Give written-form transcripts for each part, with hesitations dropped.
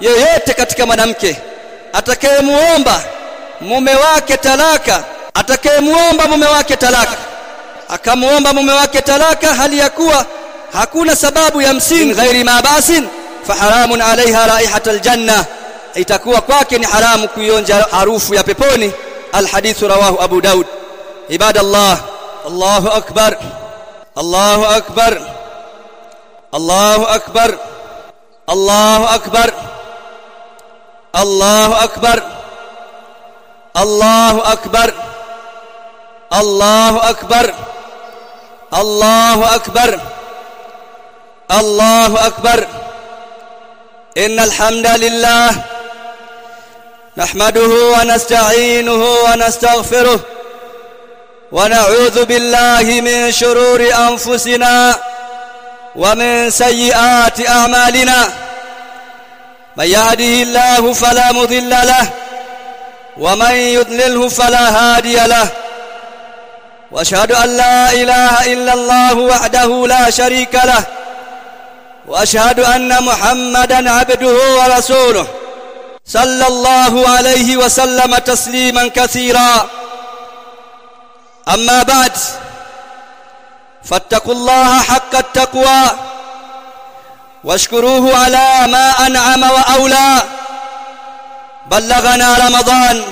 yeyote katika mwanamke atakayemuomba mume wake talaka, akamuomba mume wake talaka hali ya kuwa hakuna sababu ya msingi ghairi mabasin, faharamun alaiha raihatul janna, itakuwa kwake ni haramu kuionja harufu ya peponi. Alhadithu rawahu Abu Daud. Ibadallah, Allahu akbar, Allahu akbar, Allahu akbar, Allahu akbar, Allahu akbar, Allahu akbar, Allahu akbar, Allahu akbar, Allahu akbar. Innal hamdalillah nahmaduhu wa nasta'inuhu wa nastaghfiruh wa na'udhu billahi min shururi anfusina wa min sayyiati a'malina. Man yahdihillahu fala mudilla lahu wa man yudlilhu fala hadiya lahu. Wa ashhadu an la ilaha illa Allah wahdahu la sharika lahu wa ashhadu anna Muhammadan abduhu wa rasuluhu sallallahu alayhi wa sallama tasliman kathira. Amma ba'd, fattaqullaha haqqa at-taqwa washkuruhu ala ma an'ama wa awla. بلغنا رمضان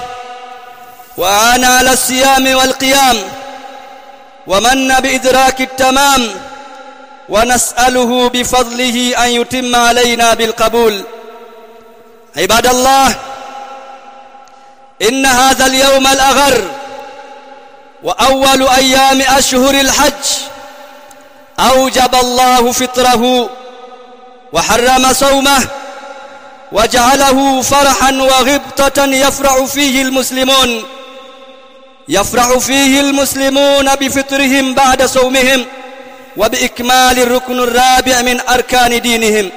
وعان على الصيام والقيام ومن بإدراك التمام، ونسأله بفضله أن يتم علينا بالقبول. عباد الله، إن هذا اليوم الأغر وأول أيام أشهر الحج أوجب الله فطره وحرم صومه وجعله فرحا وغبطة يفرح فيه المسلمون بفطرهم بعد صومهم وبإكمال الركن الرابع من أركان دينهم،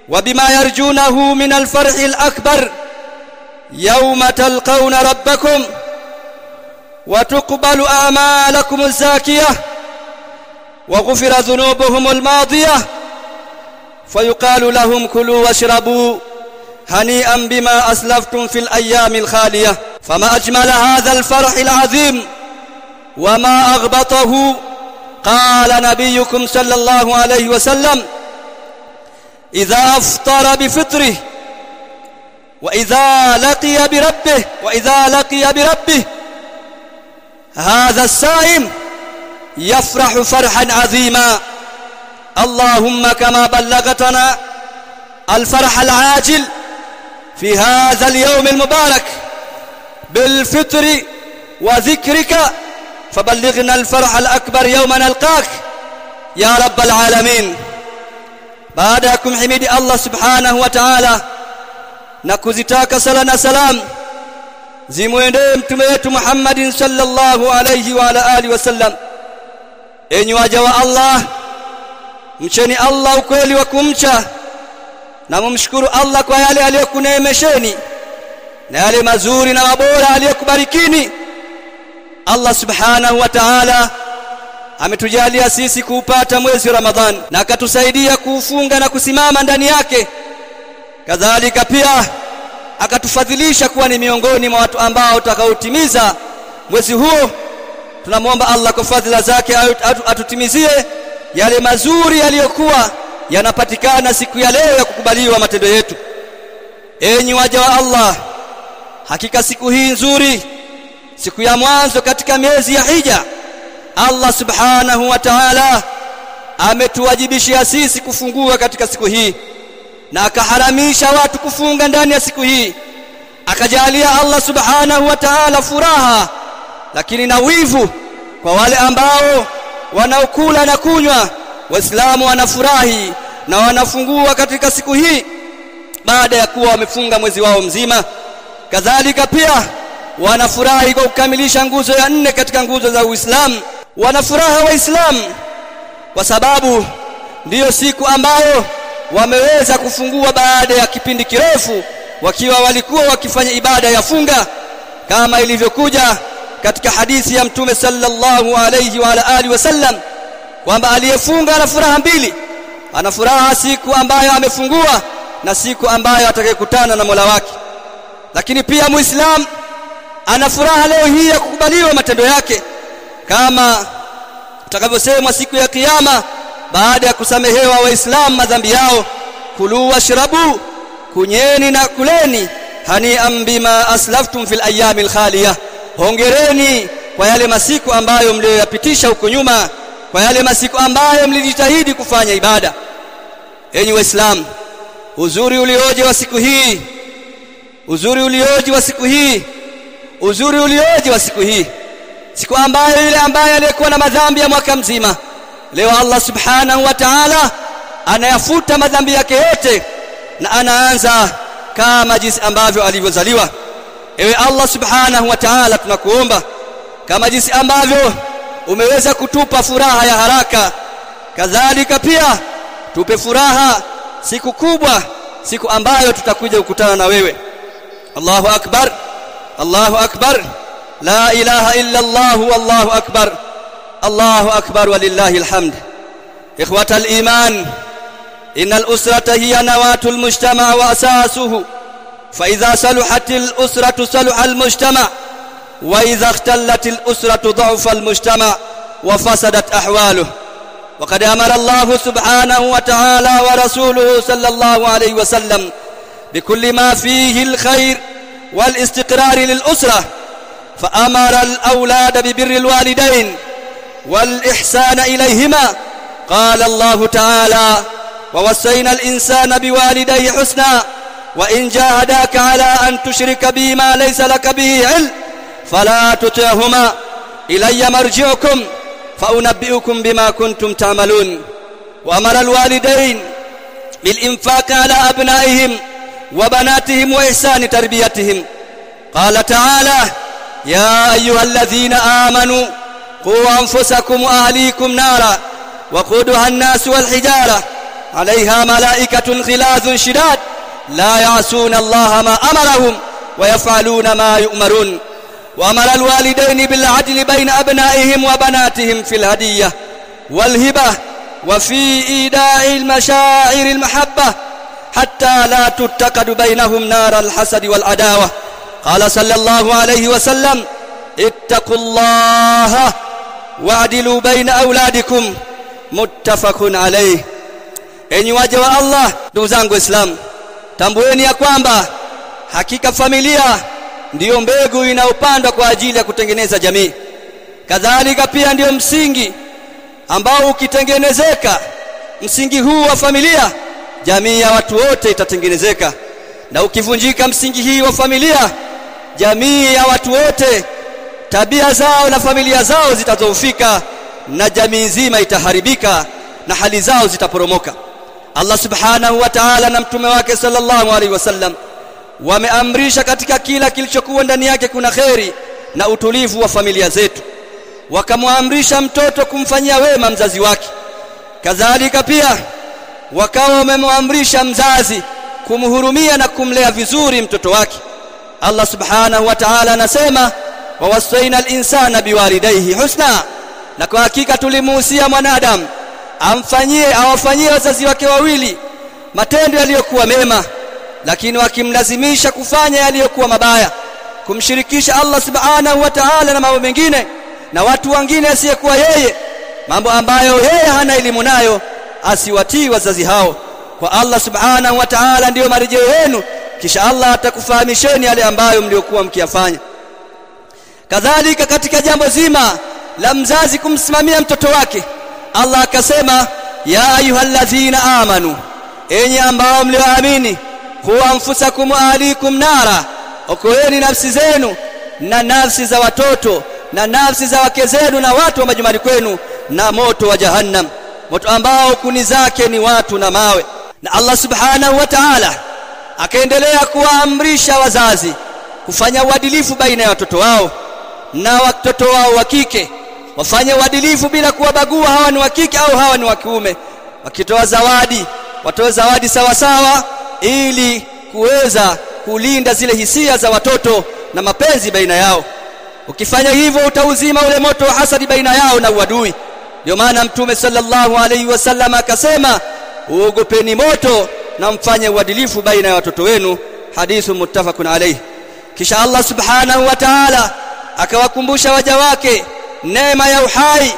وبما يرجونه من الفرح الأكبر يوم تلقون ربكم وتقبل أعمالكم الزاكية وغفر ذنوبهم الماضية، فيقال لهم كلوا واشربوا هنيئا بما أسلفتم في الأيام الخالية. فما أجمل هذا الفرح العظيم وما أغبطه. قال نبيكم صلى الله عليه وسلم: إذا أفطر بفطره وإذا لقي بربه هذا الصائم يفرح فرحا عظيما. اللهم كما بلغتنا الفرح العاجل في هذا اليوم المبارك بالفطر وذكرك، فبلغنا الفرح الأكبر يوم نلقاك يا رب العالمين. بعدكم حميد الله سبحانه وتعالى نكوزتاك صلاة سلام zimwendee mtume wetu Muhammadin sallallahu alayhi wa ala alihi wasallam. Enyi waja wa Allah, mcheni Allah ukweli wa kumcha na mumshukuru Allah kwa yale aliyokuneemesheni na yale mazuri na mabora aliyokubarikini. Allah subhanahu wa ta'ala ametujalia sisi kuupata mwezi Ramadhan na akatusaidia kuufunga na kusimama ndani yake. Kadhalika pia akatufadhilisha kuwa ni miongoni mwa watu ambao tutakaotimiza mwezi huo. Tunamuomba Allah kwa fadhila zake atutimizie yale mazuri yaliyokuwa yanapatikana siku ya leo ya kukubaliwa matendo yetu. Enyi waja wa Allah, hakika siku hii nzuri, siku ya mwanzo katika miezi ya Hija, Allah subhanahu wa ta'ala ametuwajibishia sisi kufungua katika siku hii na akaharamisha watu kufunga ndani ya siku hii. Akajalia Allah subhanahu wa ta'ala furaha lakini na wivu kwa wale ambao wanaokula na kunywa. Waislamu wanafurahi na wanafungua katika siku hii baada ya kuwa wamefunga mwezi wao mzima. Kadhalika pia wanafurahi kwa kukamilisha nguzo ya 4 katika nguzo za Uislamu. Wanafuraha Waislamu kwa sababu ndiyo siku ambayo wameweza kufungua baada ya kipindi kirefu wakiwa walikuwa wakifanya ibada ya funga, kama ilivyokuja katika hadithi ya Mtume sallallahu alayhi wa alihi wasallam kwamba aliyefunga ana furaha mbili. Ana furaha siku ambayo amefungua na siku ambayo atakayekutana na Mola wake. Lakini pia Muislamu ana furaha leo hii ya kukubaliwa matendo yake, kama tutakavyosema siku ya kiyama baada ya kusamehewa waislamu madhambi yao, kulu washrabu, kunyeni na kuleni, hani'an bima aslaftum fil ayyamil khaliyah, hongereni kwa yale masiku ambayo mliyoyapitisha huko nyuma, kwa yale masiku ambayo mlijitahidi kufanya ibada. Enyi waislamu, uzuri ulioje wa siku hii, uzuri ulioje wa siku hii, uzuri ulioje wa siku hii, siku ambayo yule ambaye alikuwa na madhambi ya mwaka mzima, leo Allah subhanahu wa ta'ala anayafuta madhambi yake yote na anaanza kama jinsi ambavyo alivyozaliwa. Ewe Allah subhanahu wa ta'ala, tunakuomba kama jinsi ambavyo umeweza kutupa furaha ya haraka, kadhalika pia tupe furaha siku kubwa, siku ambayo tutakuja kukutana na wewe. Allahu akbar, Allahu akbar, la ilaha illa Allah, wallahu akbar, Allahu akbar walillahi alhamd. Ikhwatal iman, innal usrata hiya nawatul mujtama wa asasuhu, fa idha saluhatil usratu saluha al mujtama, wa idha ikhtalatil usratu dha'afa al mujtama wa fasadat ahwaluhu. وقد أمر الله سبحانه وتعالى ورسوله صلى الله عليه وسلم بكل ما فيه الخير والاستقرار للأسرة، فأمر الأولاد ببر الوالدين والإحسان إليهما. قال الله تعالى: ووصينا الإنسان بوالديه حسنا وإن جاهداك على أن تشرك بي ما ليس لك به علم فلا تطعهما إلي مرجعكم فأنبئكم بما كنتم تعملون. وأمر الوالدين بالإنفاق على أبنائهم وبناتهم وإحسان تربيتهم. قال تعالى: يا أيها الذين آمنوا قوا أنفسكم وأهليكم نارا وقودها الناس والحجارة عليها ملائكة غلاظ شداد لا يعصون الله ما أمرهم ويفعلون ما يؤمرون. وأمر الوالدين بالعدل بين أبنائهم وبناتهم في الهدية والهبة وفي إيداع المشاعر المحبة حتى لا تتقد بينهم نار الحسد والعداوة. قال صلى الله عليه وسلم: اتقوا الله واعدلوا بين أولادكم، متفق عليه. Enyi waja wa Allah, ndugu zangu Waislamu, tambueni ya kwamba hakika familia ndiyo mbegu inayopandwa kwa ajili ya kutengeneza jamii. Kadhalika pia ndiyo msingi ambao ukitengenezeka, msingi huu wa familia, jamii ya watu wote itatengenezeka. Na ukivunjika msingi hii wa familia, jamii ya watu wote, tabia zao na familia zao zitadhoofika na jamii nzima itaharibika na hali zao zitaporomoka. Allah subhanahu wa ta'ala na mtume wake sallallahu alaihi wasallam wameamrisha katika kila kilichokuwa ndani yake kuna kheri na utulivu wa familia zetu. Wakamwamrisha mtoto kumfanyia wema mzazi wake, kadhalika pia wakawa wamemwamrisha mzazi kumhurumia na kumlea vizuri mtoto wake. Allah subhanahu wa ta'ala anasema: wawasaina al-insana biwalidayhi husna, na kwa hakika tulimuhusia mwanadamu awafanyie wazazi wake wawili matendo yaliyokuwa mema, lakini wakimlazimisha kufanya yaliyokuwa mabaya, kumshirikisha Allah subhanahu wa ta'ala na mambo mengine na watu wengine asiyekuwa yeye, mambo ambayo yeye hana elimu nayo, asiwatii wazazi hao. Kwa Allah subhanahu wa ta'ala ndiyo marejeo yenu, kisha Allah atakufahamisheni yale ambayo mliokuwa mkiyafanya. Kadhalika katika jambo zima la mzazi kumsimamia mtoto wake, Allah akasema: ya ayyuhalladhina amanu, enyi ambao mlioamini, qu anfusakum wa ahlikum nara, okoeni nafsi zenu na nafsi za watoto na nafsi za wake zenu na watu wa majumbani kwenu na moto wa jahannam, moto ambao kuni zake ni watu na mawe. Na Allah subhanahu wa ta'ala akaendelea kuwaamrisha wazazi kufanya uadilifu baina ya watoto wao na watoto wao wa kike, wafanye uadilifu bila kuwabagua hawa ni wa kike au hawa ni wa kiume. Wakitoa zawadi, watoe zawadi sawa sawa, ili kuweza kulinda zile hisia za watoto na mapenzi baina yao. Ukifanya hivyo utauzima ule moto wa hasadi baina yao na uadui. Ndio maana Mtume sallallahu alaihi wasallam akasema: uogopeni moto na mfanye uadilifu baina ya watoto wenu. Hadithu muttafaqun alayh. Kisha Allah subhanahu wa ta'ala akawakumbusha waja wake neema ya uhai,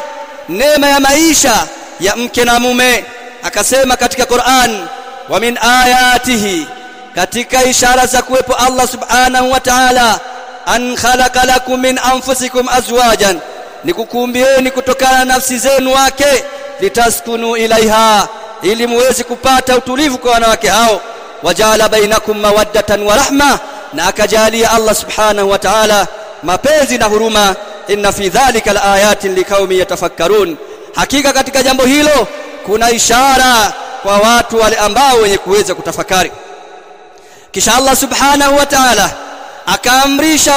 neema ya maisha ya mke na mume. Akasema katika Qur'an, wa min ayatihi, katika ishara za kuwepo Allah subhanahu wa ta'ala, an khalaqa lakum min anfusikum azwajan, nikukumbieni kutokana na nafsi zenu wake, litaskunu ilaiha, ili muweze kupata utulivu kwa wanawake hao, wajala bainakum mawaddatan wa rahma, na akajalia Allah subhanahu wa ta'ala mapenzi na huruma. Inna fi dhalika laayatin liqaumin yatafakkarun, hakika katika jambo hilo kuna ishara kwa watu wale ambao wenye kuweza kutafakari. Kisha Allah subhanahu wa ta'ala akaamrisha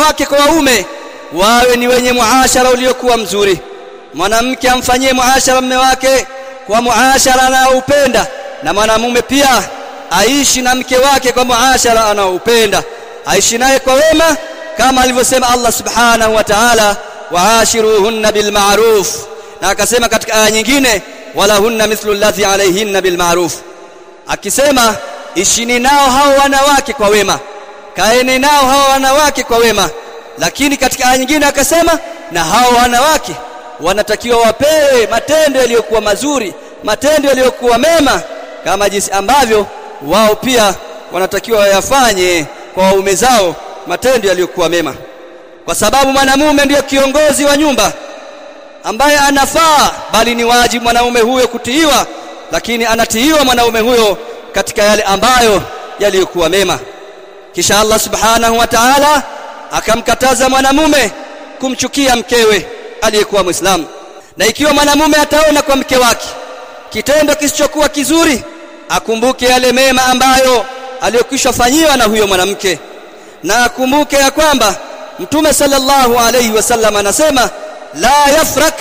wake kwa waume wawe ni wenye muashara uliokuwa mzuri. Mwanamke amfanyie muashara mume wake kwa muashara anaoupenda, na mwanamume pia aishi na mke wake kwa muashara anaoupenda, aishi naye kwa wema, kama alivyosema Allah subhanahu wa ta'ala, waashiruhunna bil ma'ruf, na akasema katika aya nyingine, walahunna mithlu alladhi alayhinna bil ma'ruf, akisema ishini nao hao wanawake kwa wema, kaeni nao hao wanawake kwa wema. Lakini katika aya nyingine akasema na hao wanawake wanatakiwa wapewe matendo yaliyokuwa mazuri, matendo yaliyokuwa mema, kama jinsi ambavyo wao pia wanatakiwa wayafanye kwa waume zao matendo yaliyokuwa mema, kwa sababu mwanamume ndiyo kiongozi wa nyumba ambaye anafaa, bali ni wajibu mwanaume huyo kutiiwa, lakini anatiiwa mwanaume huyo katika yale ambayo yaliyokuwa mema. Kisha Allah subhanahu wa ta'ala akamkataza mwanamume kumchukia mkewe aliyekuwa Muislamu, na ikiwa mwanamume ataona kwa mke wake kitendo kisichokuwa kizuri, akumbuke yale mema ambayo aliyokwisha fanyiwa na huyo mwanamke, na akumbuke ya kwamba Mtume sallallahu alayhi wasallam anasema, la yafrak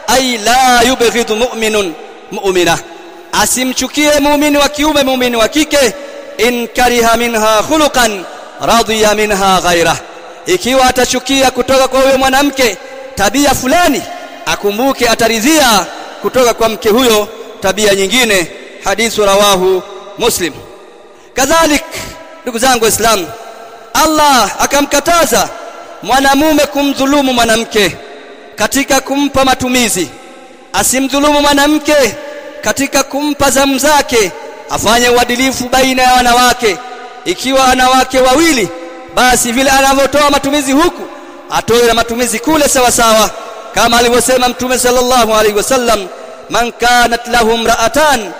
ay la yubghidu mu'minun mu'mina, asimchukie muumini wa kiume muumini wa kike, in kariha minha khuluqan radiya minha ghayrah, ikiwa atachukia kutoka kwa huyo mwanamke tabia fulani, akumbuke ataridhia kutoka kwa mke huyo tabia nyingine. Hadithu rawahu Muslim. Kadhalik, ndugu zangu Waislamu, Allah akamkataza mwanamume kumdhulumu mwanamke katika kumpa matumizi. Asimdhulumu mwanamke katika kumpa zamu zake, afanye uadilifu baina ya wanawake. Ikiwa wanawake wawili, basi vile anavyotoa matumizi huku atoe na matumizi kule sawa sawa, kama alivyosema Mtume sallallahu alaihi wasallam, man kanat lahum ra'atan,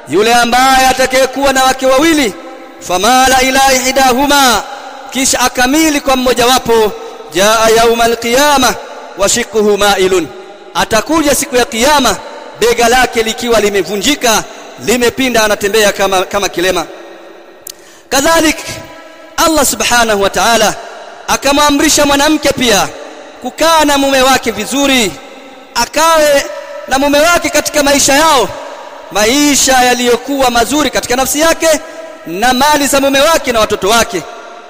yule ambaye atakayekuwa na wake wawili, famala ila ihdahuma, kisha akamili kwa mmoja wapo, jaa yaumal qiyamah wa shiqquhu ma'ilun, atakuja siku ya kiyama bega lake likiwa limevunjika, limepinda, anatembea kama kilema. Kadhalik Allah subhanahu wa ta'ala akamwamrisha mwanamke pia kukaa na mume wake vizuri, akawe na mume wake katika maisha yao, maisha yaliyokuwa mazuri katika nafsi yake na mali za mume wake na watoto wake.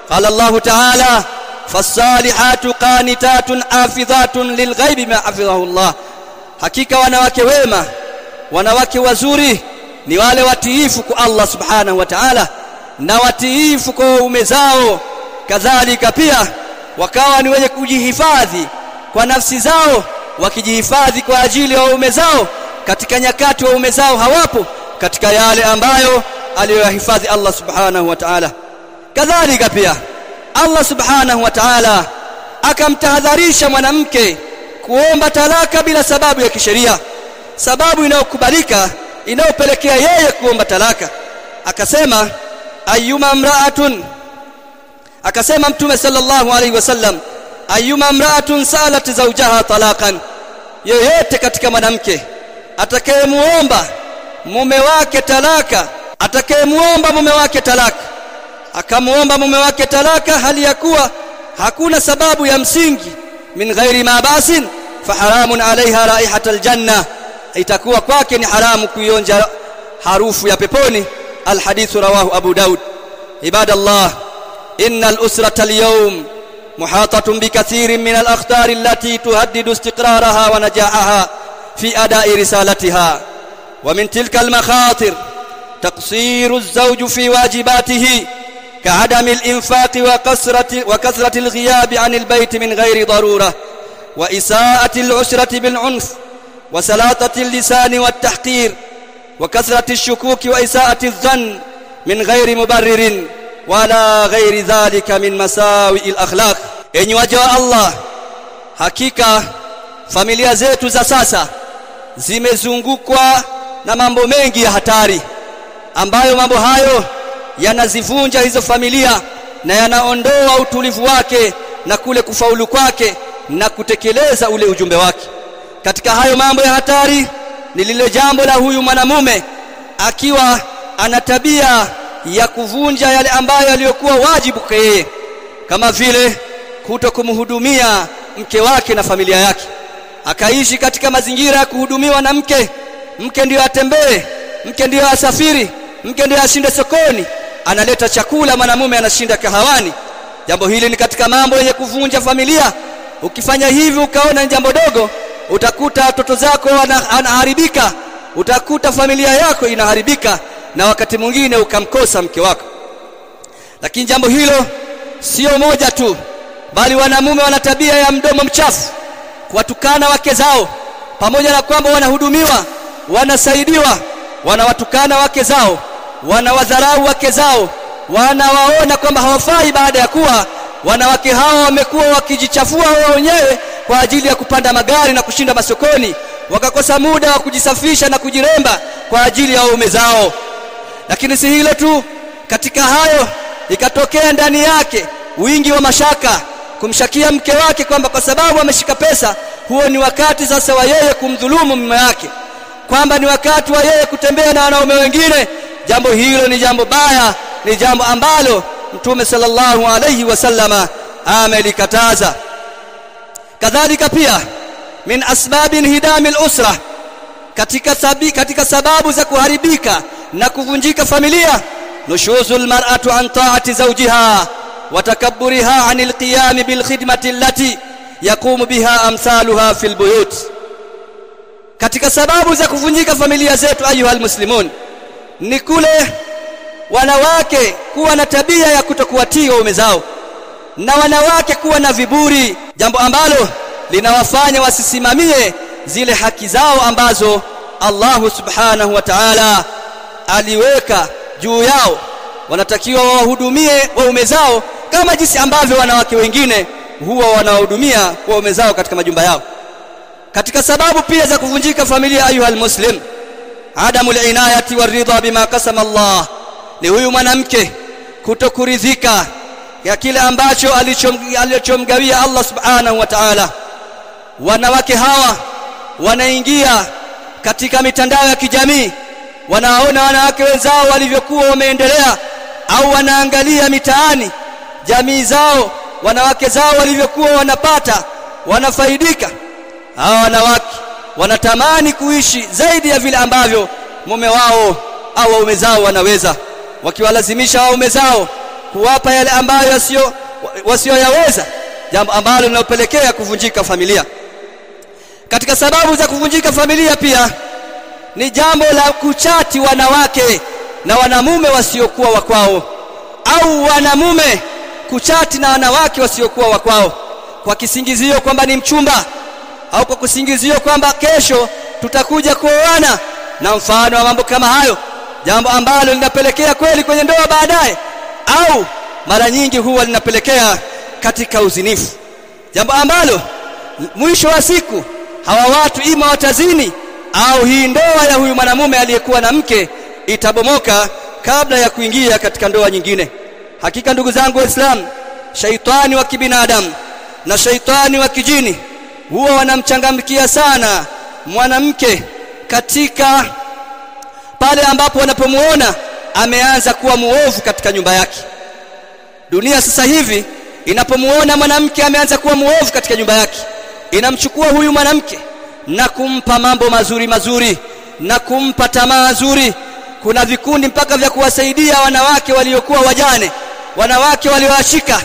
Qala Allah ta'ala, fasalihatu qanitatun hafidhatun lilghaibi ma hafidhahu Allah, hakika wanawake wema, wanawake wazuri ni wale watiifu kwa Allah subhanahu wa ta'ala na watiifu kwa waume zao. Kadhalika pia wakawa ni wenye kujihifadhi kwa nafsi zao, wakijihifadhi kwa ajili ya waume zao katika nyakati waume zao hawapo, katika yale ambayo aliyohifadhi Allah subhanahu wa ta'ala. Kadhalika pia Allah subhanahu wa ta'ala akamtahadharisha mwanamke kuomba talaka bila sababu ya kisheria, sababu inayokubalika inayopelekea yeye kuomba talaka. Akasema ayyuma imra'atun, akasema Mtume sallallahu alaihi wasallam, ayyuma imra'atun salat zawjaha talaqan, yeyote katika mwanamke atakayemuomba mume wake talaka, atakayemuomba mume wake talaka, akamuomba mume wake talaka hali ya kuwa hakuna sababu ya msingi, min ghairi ma basin, faharamun alaiha raihatul janna, itakuwa kwake ni haramu kuionja harufu ya peponi. Alhadithu rawahu Abu Daud. Ibadallah, innal usrata alyawm muhatatun bikathirin min alakhtar allati tuhaddidu istiqraraha wa najahaha fi ada'i risalatiha, wa min tilka almakhatir تقصير الزوج في واجباته كعدم الإنفاق وكثرة الغياب عن البيت من غير ضرورة، وإساءة العشرة بالعنف، وسلاطة اللسان والتحقير، وكثرة الشكوك وإساءة الظن من غير مبرر، ولا غير ذلك من مساوئ الأخلاق. Enyi waja wa Allah, hakika familia zetu za sasa zimezungukwa na mambo mengi ya hatari, ambayo mambo hayo yanazivunja hizo familia na yanaondoa utulivu wake na kule kufaulu kwake na kutekeleza ule ujumbe wake. Katika hayo mambo ya hatari ni lile jambo la huyu mwanamume akiwa ana tabia ya kuvunja yale ambayo yaliyokuwa wajibu kwake, kama vile kutokumhudumia mke wake na familia yake. Akaishi katika mazingira ya kuhudumiwa na mke ndio atembee, mke ndio asafiri, mke ndio ashinde sokoni, analeta chakula, mwanamume anashinda kahawani. Jambo hili ni katika mambo yenye kuvunja familia. Ukifanya hivi ukaona ni jambo dogo, utakuta watoto zako wanaharibika, utakuta familia yako inaharibika, na wakati mwingine ukamkosa mke wako. Lakini jambo hilo sio moja tu, bali wanamume wana tabia ya mdomo mchafu, kuwatukana wake zao. Pamoja na kwamba wanahudumiwa, wanasaidiwa, wanawatukana wake zao, wanawadharau wake zao, wanawaona kwamba hawafai, baada ya kuwa wanawake hao wamekuwa wakijichafua wao wenyewe kwa ajili ya kupanda magari na kushinda masokoni, wakakosa muda wa kujisafisha na kujiremba kwa ajili ya waume zao. Lakini si hilo tu, katika hayo ikatokea ndani yake wingi wa mashaka, kumshakia mke wake kwamba kwa sababu ameshika pesa, huo ni wakati sasa wa yeye kumdhulumu mume wake, kwamba ni wakati wa yeye kutembea na wanaume wengine. Jambo hilo ni jambo baya, ni jambo ambalo Mtume sallallahu alayhi wasallama amelikataza. Kadhalika pia min asbabi inhidami al-usra, katika sababu za kuharibika na kuvunjika familia, nushuzul mar'atu an ta'ati zawjiha wa takabburiha 'anil qiyam bil khidmati allati yaqumu biha amsaluha fil buyut. Katika sababu za kuvunjika familia zetu ayuhal muslimun, ni kule wanawake kuwa na tabia ya kutokuwatii waume zao, na wanawake kuwa na viburi, jambo ambalo linawafanya wasisimamie zile haki zao ambazo Allah subhanahu wa ta'ala aliweka juu yao. Wanatakiwa wahudumie waume zao kama jinsi ambavyo wanawake wengine huwa wanahudumia waume zao katika majumba yao. Katika sababu pia za kuvunjika familia ayuhal muslim, adamul inayati waridha bima qasama Allah, ni huyu mwanamke kutokuridhika ya kile ambacho alichomgawia Allah subhanahu wa ta'ala. Wanawake hawa wanaingia katika mitandao ya kijamii, wanaona wanawake wenzao walivyokuwa wameendelea, au wanaangalia mitaani jamii zao, wanawake zao walivyokuwa wanapata, wanafaidika. Hawa wanawake wanatamani kuishi zaidi ya vile ambavyo mume wao au waume zao wanaweza, wakiwalazimisha waume zao kuwapa yale ambayo wasioyaweza, jambo ambalo linapelekea kuvunjika familia. Katika sababu za kuvunjika familia pia ni jambo la kuchati wanawake na wanamume wasiokuwa wa kwao, au wanamume kuchati na wanawake wasiokuwa wa kwao kwa kisingizio kwamba ni mchumba, au kwa kusingizio kwamba kesho tutakuja kuoana, na mfano wa mambo kama hayo, jambo ambalo linapelekea kweli kwenye ndoa baadaye, au mara nyingi huwa linapelekea katika uzinifu, jambo ambalo mwisho wa siku hawa watu ima watazini, au hii ndoa ya huyu mwanamume aliyekuwa na mke itabomoka kabla ya kuingia katika ndoa nyingine. Hakika ndugu zangu Waislamu, shaitani wa kibinadamu na shaitani wa kijini huwa wanamchangamkia sana mwanamke katika pale ambapo wanapomuona ameanza kuwa muovu katika nyumba yake. Dunia sasa hivi inapomuona mwanamke ameanza kuwa muovu katika nyumba yake, inamchukua huyu mwanamke na kumpa mambo mazuri mazuri na kumpa tamaa nzuri. Kuna vikundi mpaka vya kuwasaidia wanawake waliokuwa wajane, wanawake walioashika,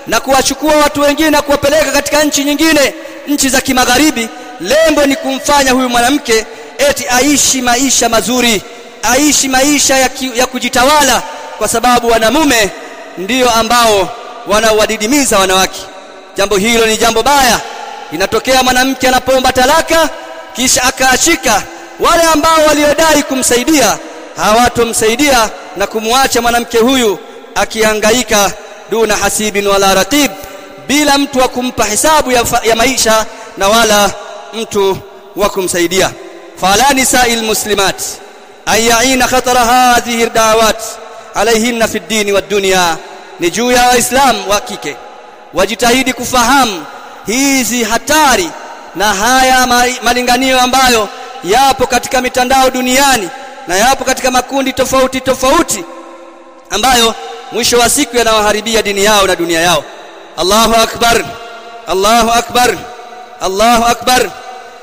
na kuwachukua watu wengine na kuwapeleka katika nchi nyingine, nchi za kimagharibi. Lengo ni kumfanya huyu mwanamke eti aishi maisha mazuri, aishi maisha ya kujitawala, kwa sababu wanamume ndio ambao wanawadidimiza wanawake. Jambo hilo ni jambo baya. Inatokea mwanamke anapoomba talaka kisha akaachika, wale ambao waliodai kumsaidia hawatomsaidia na kumwacha mwanamke huyu akihangaika duna hasibin wala ratib, bila mtu wa kumpa hisabu ya maisha na wala mtu wa kumsaidia. Fala nisa'il muslimat ayaina khatara hadhihi da'awat alayhinna fi ad-din wa ad-dunya, ni juu ya waislamu wa kike wajitahidi kufahamu hizi hatari na haya malinganio ambayo yapo katika mitandao duniani na yapo katika makundi tofauti tofauti ambayo mwisho wa siku yanawaharibia dini yao na dunia yao. Allahu akbar, Allahu akbar, Allahu akbar,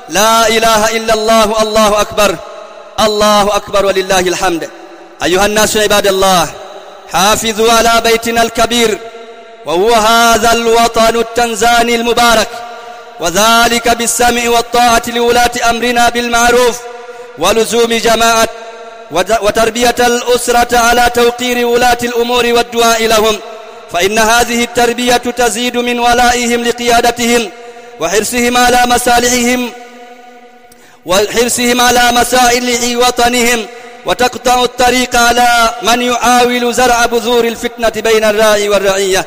la ilaha illa Allah, Allahu akbar, Allahu akbar walillahi alhamd. Ayuha an-nasu ibadallah, hafidhu ala baytina al-kabir wa huwa hadha al-watan at-tanzani al-mubarak, wa dhalika bis-sam'i wat-ta'ati liwulati amrina bil ma'ruf wa luzumi jama'at wa tarbiyat al-usrati ala tawqir wulati al-umuri wad-du'a lahum, fa inna hadhihi at-tarbiyatu tazidu min wala'ihim liqiyadatihim wa hirsihim ala masalihihim وحرصهم على مسائل وطنهم، وتقطع الطريق على من يحاول زرع بذور الفتنة بين الراعي والرعية.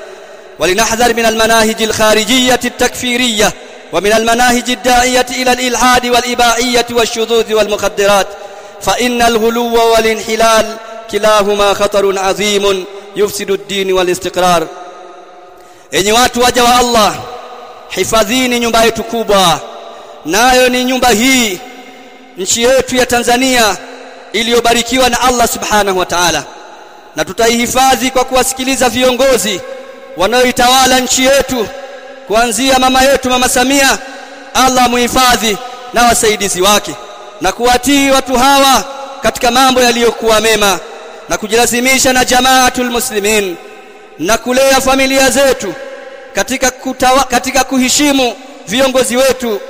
ولنحذر من المناهج الخارجية التكفيرية ومن المناهج الداعية إلى الإلحاد والإباحية والشذوذ والمخدرات، فإن الغلو والانحلال كلاهما خطر عظيم يفسد الدين والاستقرار. Enyi watu waja wa Allah, hifadhini nyumba yetu kubwa, nayo ni nyumba hii, nchi yetu ya Tanzania iliyobarikiwa na Allah subhanahu wa ta'ala, na tutaihifadhi kwa kuwasikiliza viongozi wanaoitawala nchi yetu, kuanzia mama yetu Mama Samia, Allah muhifadhi, na wasaidizi wake, na kuwatii watu hawa katika mambo yaliyokuwa mema, na kujilazimisha na jamaatul muslimin, na kulea familia zetu katika kuheshimu viongozi wetu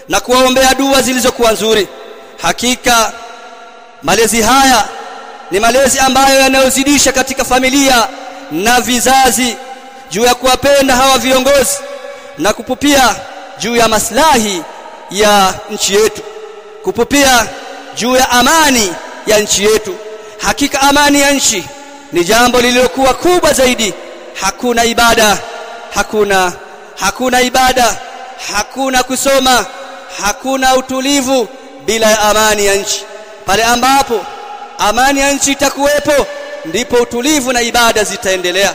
na kuwaombea dua zilizokuwa nzuri. Hakika malezi haya ni malezi ambayo yanayozidisha katika familia na vizazi juu ya kuwapenda hawa viongozi na kupupia juu ya maslahi ya nchi yetu, kupupia juu ya amani ya nchi yetu. Hakika amani ya nchi ni jambo lililokuwa kubwa zaidi. Hakuna ibada, hakuna ibada, hakuna kusoma, hakuna utulivu bila ya amani ya nchi. Pale ambapo amani ya nchi itakuwepo, ndipo utulivu na ibada zitaendelea,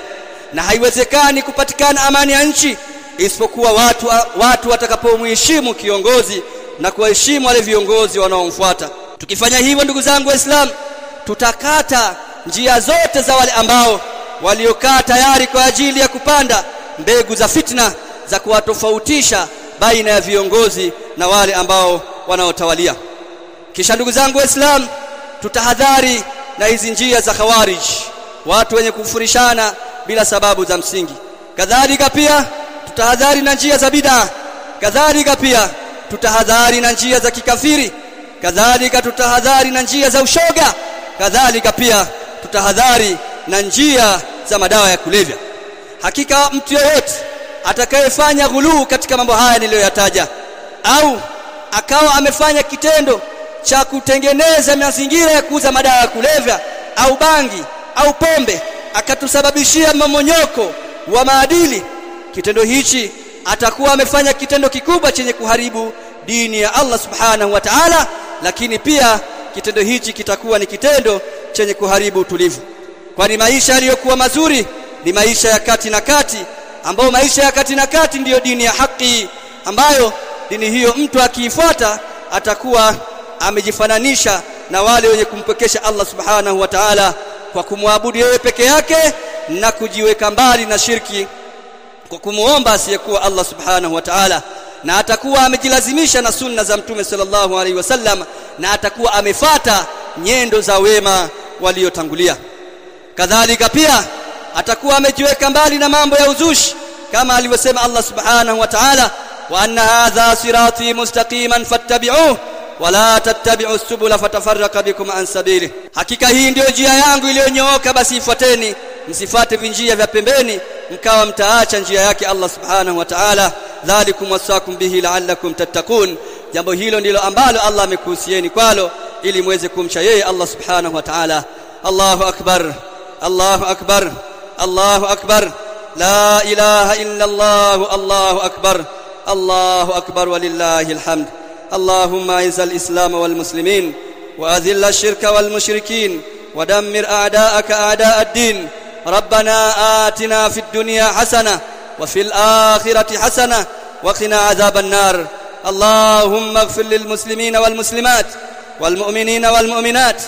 na haiwezekani kupatikana amani ya nchi isipokuwa watu watakapomheshimu kiongozi na kuheshimu wale viongozi wanaomfuata. Tukifanya hivyo, ndugu zangu Waislamu, tutakata njia zote za wale ambao waliokaa tayari kwa ajili ya kupanda mbegu za fitna za kuwatofautisha baina ya viongozi na wale ambao wanaotawalia. Kisha ndugu zangu Waislamu, tutahadhari na hizi njia za khawarij, watu wenye kufurishana bila sababu za msingi. Kadhalika pia tutahadhari na njia za bid'a, kadhalika pia tutahadhari na njia za kikafiri, kadhalika tutahadhari na njia za ushoga, kadhalika pia tutahadhari na njia za madawa ya kulevya. Hakika mtu yeyote atakayefanya ghuluu katika mambo haya niliyoyataja, au akawa amefanya kitendo cha kutengeneza mazingira ya kuuza madawa ya kulevya au bangi au pombe, akatusababishia mmomonyoko wa maadili, kitendo hichi atakuwa amefanya kitendo kikubwa chenye kuharibu dini ya Allah subhanahu wa ta'ala, lakini pia kitendo hichi kitakuwa ni kitendo chenye kuharibu utulivu. Kwani maisha yaliyokuwa mazuri ni maisha ya kati na kati, ambao maisha ya kati na kati ndiyo dini ya haki, ambayo dini hiyo mtu akiifuata atakuwa amejifananisha na wale wenye kumpekesha Allah subhanahu wa ta'ala kwa kumwabudu yeye peke yake na kujiweka mbali na shirki kwa kumuomba asiyekuwa Allah subhanahu wa ta'ala, na atakuwa amejilazimisha na sunna za Mtume sallallahu alaihi wasallam, na atakuwa amefata nyendo za wema waliotangulia. Kadhalika pia atakuwa amejiweka mbali na mambo ya uzushi, kama alivyosema Allah subhanahu wa ta'ala, wa anna hadha sirati mustaqiman fattabi'uhu wala tattabi'us subula fatafarraqa bikum an sabilihi, hakika hii ndio njia yangu iliyonyooka, basi ifuateni, msifate vinjia vya pembeni mkawa mtaacha njia yake Allah subhanahu wa ta'ala. Dhalikum wasakum bihi la'allakum tattaqun, jambo hilo ndilo ambalo Allah amekuhusieni kwalo ili muweze kumcha yeye Allah subhanahu wa ta'ala. Allahu akbar, Allahu akbar, Allahu akbar, la ilaha illa Allah, Allahu akbar, Allahu akbar walillahi alhamd. اللهم اعز الإسلام والمسلمين وأذل الشرك والمشركين ودمر أعداءك أعداء الدين. ربنا آتنا في الدنيا حسنة وفي الآخرة حسنة وقنا عذاب النار. اللهم اغفر للمسلمين والمسلمات والمؤمنين والمؤمنات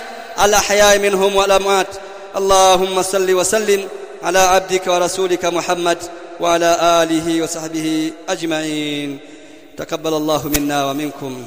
الأحياء منهم والأموات. اللهم صل وسلم على عبدك ورسولك محمد وعلى آله وصحبه أجمعين. تقبل الله منا ومنكم.